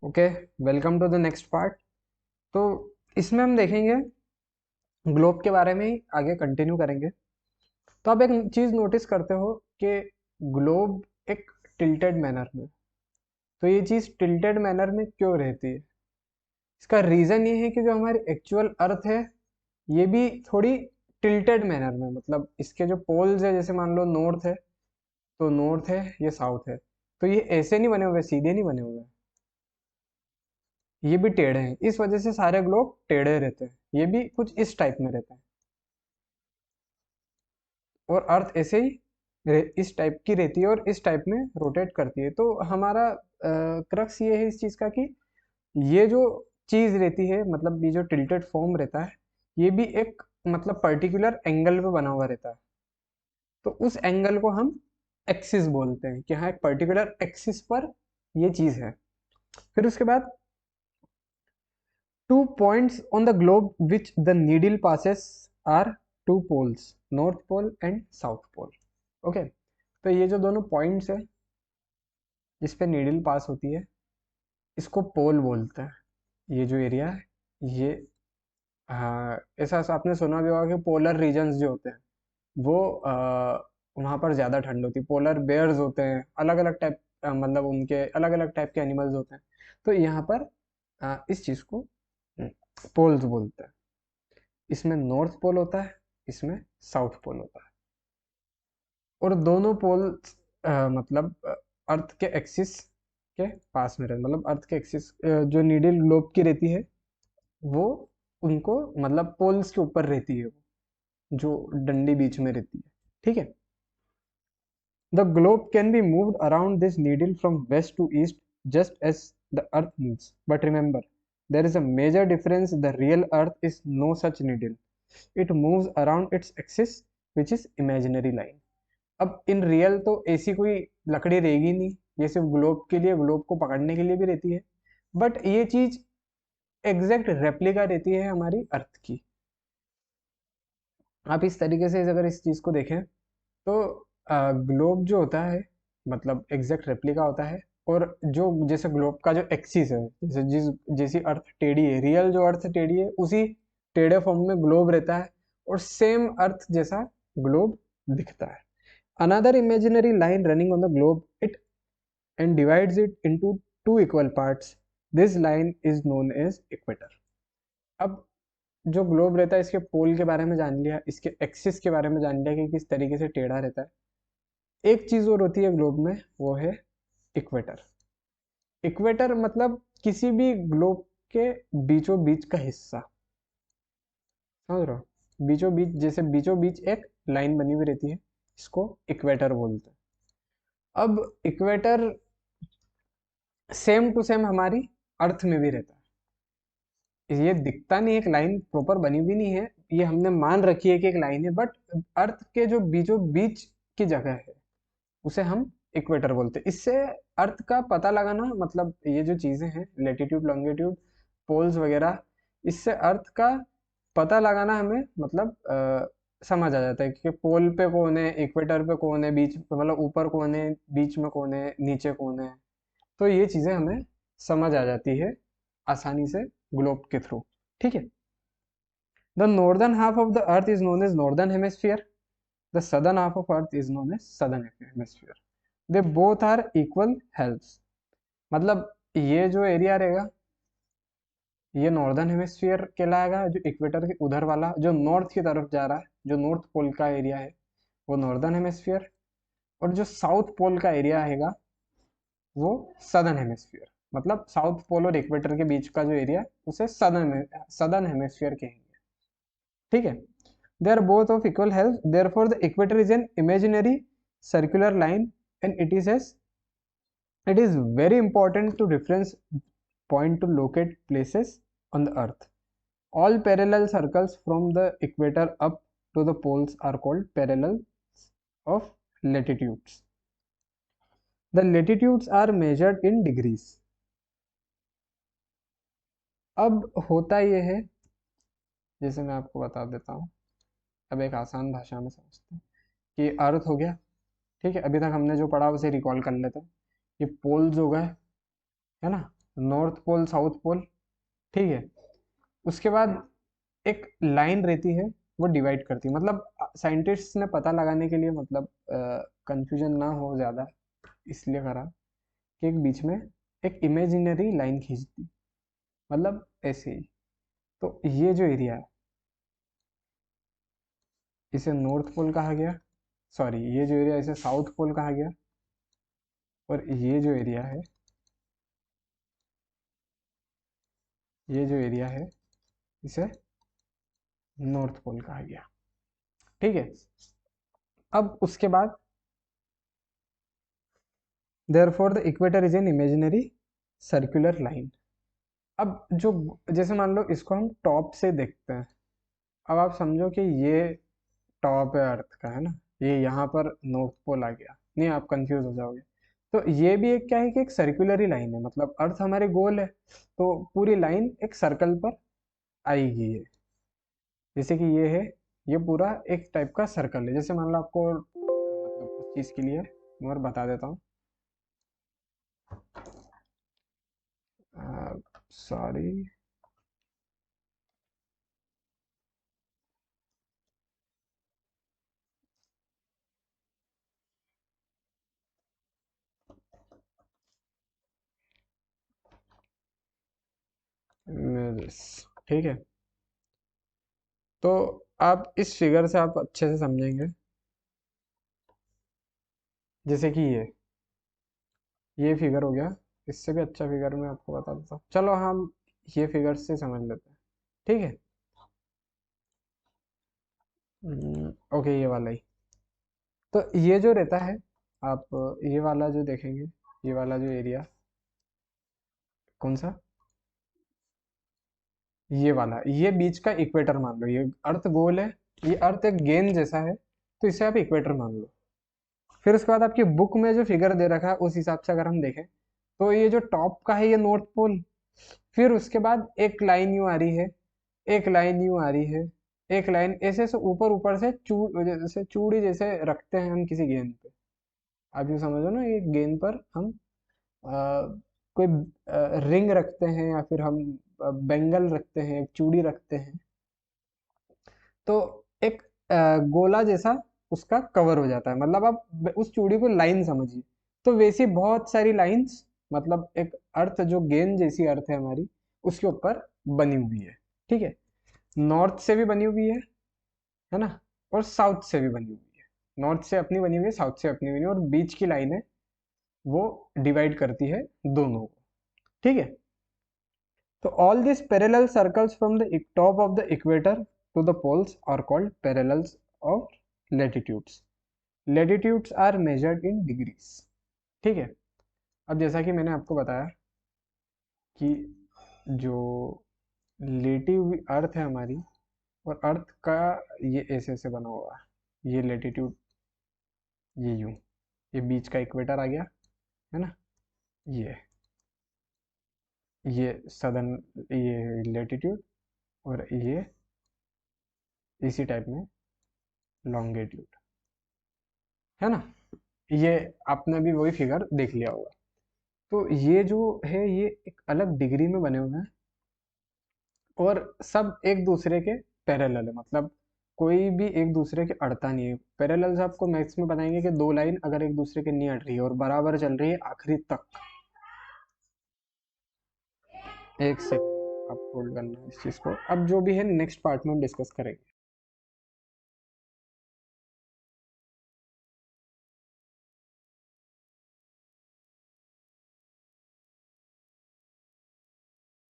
Okay, welcome to the next part. तो इसमें हम देखेंगे ग्लोब के बारे में ही आगे कंटिन्यू करेंगे। तो आप एक चीज़ नोटिस करते हो कि ग्लोब एक टिल्टेड मैनर में, तो ये चीज़ टिल्टेड मैनर में क्यों रहती है? इसका रीज़न ये है कि जो हमारी एक्चुअल अर्थ है ये भी थोड़ी टिल्टेड मैनर में, मतलब इसके जो पोल्स है, जैसे मान लो नॉर्थ है तो नॉर्थ है, ये साउथ है, तो ये ऐसे नहीं बने हुए, सीधे नहीं बने हुए, ये भी टेढ़े हैं। इस वजह से सारे ग्लोब टेढ़े रहते हैं, ये भी कुछ इस टाइप में रहते हैं। और अर्थ ऐसे ही इस टाइप की रहती है और इस टाइप में रोटेट करती है। तो हमारा क्रक्स ये है इस चीज़ का कि ये जो चीज़ रहती है, मतलब ये जो टिल्टेड फॉर्म रहता है, ये भी एक मतलब पर्टिकुलर एंगल पे बना हुआ रहता है। तो उस एंगल को हम एक्सिस बोलते हैं कि हाँ, एक पर्टिकुलर एक्सिस पर ये चीज़ है। फिर उसके बाद two points on the globe which the needle passes are two poles, north pole and south pole. Okay, तो ये जो दोनों पॉइंट्स है जिस पे नीडल पास होती है, इसको पोल बोलते हैं। ये जो एरिया है ये, हाँ, ऐसा आपने सुना भी होगा कि पोलर रीजन्स जो होते हैं वो वहाँ पर ज़्यादा ठंड होती है। पोलर बेयर्स होते हैं, अलग अलग टाइप, मतलब उनके अलग अलग टाइप के एनिमल्स होते हैं। तो यहाँ पर इस चीज़ को पोल्स बोलते हैं। इसमें नॉर्थ पोल होता है, इसमें साउथ पोल होता है। और दोनों पोल मतलब अर्थ के एक्सिस के पास में रहते, मतलब अर्थ के एक्सिस जो नीडल ग्लोब की रहती है वो उनको मतलब पोल्स के ऊपर रहती है, वो जो डंडी बीच में रहती है। ठीक है। The globe can be moved around this needle from west to east just as the earth moves, but remember there is a major difference. The real earth is no such needle. It moves around its axis, which is imaginary line. अब in real तो ऐसी कोई लकड़ी रहेगी नहीं, ये सिर्फ globe के लिए, ग्लोब को पकड़ने के लिए भी रहती है, बट ये चीज एग्जैक्ट रेप्लिका रहती है हमारी अर्थ की। आप इस तरीके से अगर इस चीज को देखें तो ग्लोब जो होता है मतलब एग्जैक्ट रेप्लिका होता है। और जो जैसे ग्लोब का जो एक्सिस है, जैसे जैसी अर्थ टेढ़ी है, रियल जो अर्थ टेढ़ी है उसी टेढ़े फॉर्म में ग्लोब रहता है, और सेम अर्थ जैसा ग्लोब दिखता है। Another imaginary line running on the globe it and divides it into two equal parts. This line is known as equator. अब जो ग्लोब रहता है, इसके पोल के बारे में जान लिया, इसके एक्सिस के बारे में जान लिया कि किस तरीके से टेढ़ा रहता है। एक चीज और होती है ग्लोब में, वो है इक्वेटर। इक्वेटर मतलब किसी भी ग्लोब के बीचों बीच का हिस्सा, समझ रहे हो? बीचों बीच, जैसे बीचों बीच एक लाइन बनी हुई रहती है, इसको इक्वेटर बोलते हैं। अब इक्वेटर सेम टू सेम हमारी अर्थ में भी रहता है। ये दिखता नहीं, एक लाइन प्रॉपर बनी हुई नहीं है, ये हमने मान रखी है कि एक लाइन है, बट अर्थ के जो बीचों बीच की जगह है उसे हम इक्वेटर बोलते हैं। इससे अर्थ का पता लगाना, मतलब ये जो चीजें हैं लेटीट्यूड लॉन्गिट्यूड पोल्स वगैरह, इससे अर्थ का पता लगाना हमें मतलब समझ आ जाता है कि पोल पे कौन है, इक्वेटर पे कौन है, बीच मतलब ऊपर कौन है, बीच में कौन है, नीचे कौन है। तो ये चीजें हमें समझ आ जाती है आसानी से ग्लोब के थ्रू। ठीक है। The northern half of the earth is known as northern hemisphere, the southern half of earth is known as southern hemisphere. They both are equal halves. मतलब ये जो एरिया रहेगा ये नॉर्दर्न हेमिस्फीयर कहलाएगा, जो इक्वेटर के उधर वाला जो नॉर्थ की तरफ जा रहा है, जो नॉर्थ पोल का एरिया है वो नॉर्दर्न हेमिस्फीयर, और जो साउथ पोल का एरिया है वो सदर्न हेमिस्फीयर। मतलब साउथ पोल और इक्वेटर के बीच का जो एरिया उसे सदर्न हेमिस्फीयर कहेंगे। ठीक है। They are both of equal halves, therefore the equator is an imaginary circular line and it is very important to reference point to locate places on the earth. All parallel circles from the equator up to the poles are called parallels of latitudes. The latitudes are measured in degrees. अब होता ये है, जैसे मैं आपको बता देता हूँ, अब एक आसान भाषा में समझते हैं कि अर्थ हो गया। ठीक है, अभी तक हमने जो पढ़ा उसे रिकॉल कर लेते हैं। ये पोल्स हो गए, है ना, नॉर्थ पोल, साउथ पोल, ठीक है। उसके बाद एक लाइन रहती है, वो डिवाइड करती है, मतलब साइंटिस्ट ने पता लगाने के लिए, मतलब कंफ्यूजन ना हो ज़्यादा, इसलिए करा कि एक बीच में एक इमेजिनरी लाइन खींच दी, मतलब ऐसे ही। तो ये जो एरिया है, इसे नॉर्थ पोल कहा गया, सॉरी ये जो एरिया, इसे साउथ पोल कहा गया, और ये जो एरिया है, ये जो एरिया है, इसे नॉर्थ पोल कहा गया, ठीक है। अब उसके बाद therefore the equator is an imaginary circular line. अब जो, जैसे मान लो इसको हम टॉप से देखते हैं, अब आप समझो कि ये टॉप है अर्थ का, है ना, ये यहाँ पर नॉर्थ पोल आ गया, नहीं आप कंफ्यूज हो जाओगे। तो ये भी एक क्या है कि एक सर्कुलर ही लाइन है, मतलब अर्थ हमारे गोल है, तो पूरी लाइन एक सर्कल पर आएगी है। जैसे कि ये है, ये पूरा एक टाइप का सर्कल है। जैसे मान लो आपको मतलब उस चीज़ के लिए मैं और बता देता हूँ, सॉरी, ठीक है। तो आप इस फिगर से आप अच्छे से समझेंगे, जैसे कि ये फिगर हो गया, इससे भी अच्छा फिगर मैं आपको बता देता हूँ, चलो हम ये फिगर से समझ लेते हैं, ठीक है। ओके, ये वाला ही। तो ये जो रहता है, आप ये वाला जो देखेंगे, ये वाला जो एरिया, कौन सा, ये वाला, ये बीच का इक्वेटर मान लो, ये अर्थ गोल है, ये अर्थ एक गेंद जैसा है, तो इसे आप इक्वेटर मान लो। फिर उसके बाद आपकी बुक में जो फिगर दे रखा है उस हिसाब से अगर हम देखें, तो ये जो टॉप का है ये नॉर्थ पोल, फिर उसके बाद एक लाइन यूं आ रही है, एक लाइन यूं आ रही है, एक लाइन ऐसे से ऊपर ऊपर से जैसे चूड़ी जैसे रखते हैं हम किसी गेंद पे। आप यूँ समझो ना, ये गेंद पर हम कोई रिंग रखते हैं, या फिर हम बेंगल रखते हैं, एक चूड़ी रखते हैं, तो एक गोला जैसा उसका कवर हो जाता है, मतलब आप उस चूड़ी को लाइन समझिए। तो वैसी बहुत सारी लाइंस, मतलब एक अर्थ जो गेंद जैसी अर्थ है हमारी, उसके ऊपर बनी हुई है, ठीक है। नॉर्थ से भी बनी हुई है ना, और साउथ से भी बनी हुई है। नॉर्थ से अपनी बनी हुई है, साउथ से अपनी बनी हुई है, और बीच की लाइन है, वो डिवाइड करती है दोनों को, ठीक है। तो all these parallel circles from the top of the equator to the poles are called parallels of latitudes. Latitudes are measured in degrees, ठीक है। अब जैसा कि मैंने आपको बताया कि जो लेटी हुई अर्थ है हमारी, और अर्थ का ये ऐसे ऐसे बना हुआ है, ये लेटीट्यूड, ये यूं, ये बीच का इक्वेटर आ गया, है ना, ये ये सदर्न, ये लेटीट्यूड, और ये इसी टाइप में लॉन्गिट्यूड, है ना। ये आपने भी वही फिगर देख लिया होगा। तो ये जो है, ये एक अलग डिग्री में बने हुए हैं, और सब एक दूसरे के पैरेलल है, मतलब कोई भी एक दूसरे के अड़ता नहीं है। पैरेलल्स आपको मैथ्स में बताएंगे कि दो लाइन अगर एक दूसरे के नहीं अड़ रही है और बराबर चल रही है आखिरी तक, एक सेकंड आप होल्ड करना इस चीज़ को, अब जो भी है नेक्स्ट पार्ट में हम डिस्कस करेंगे।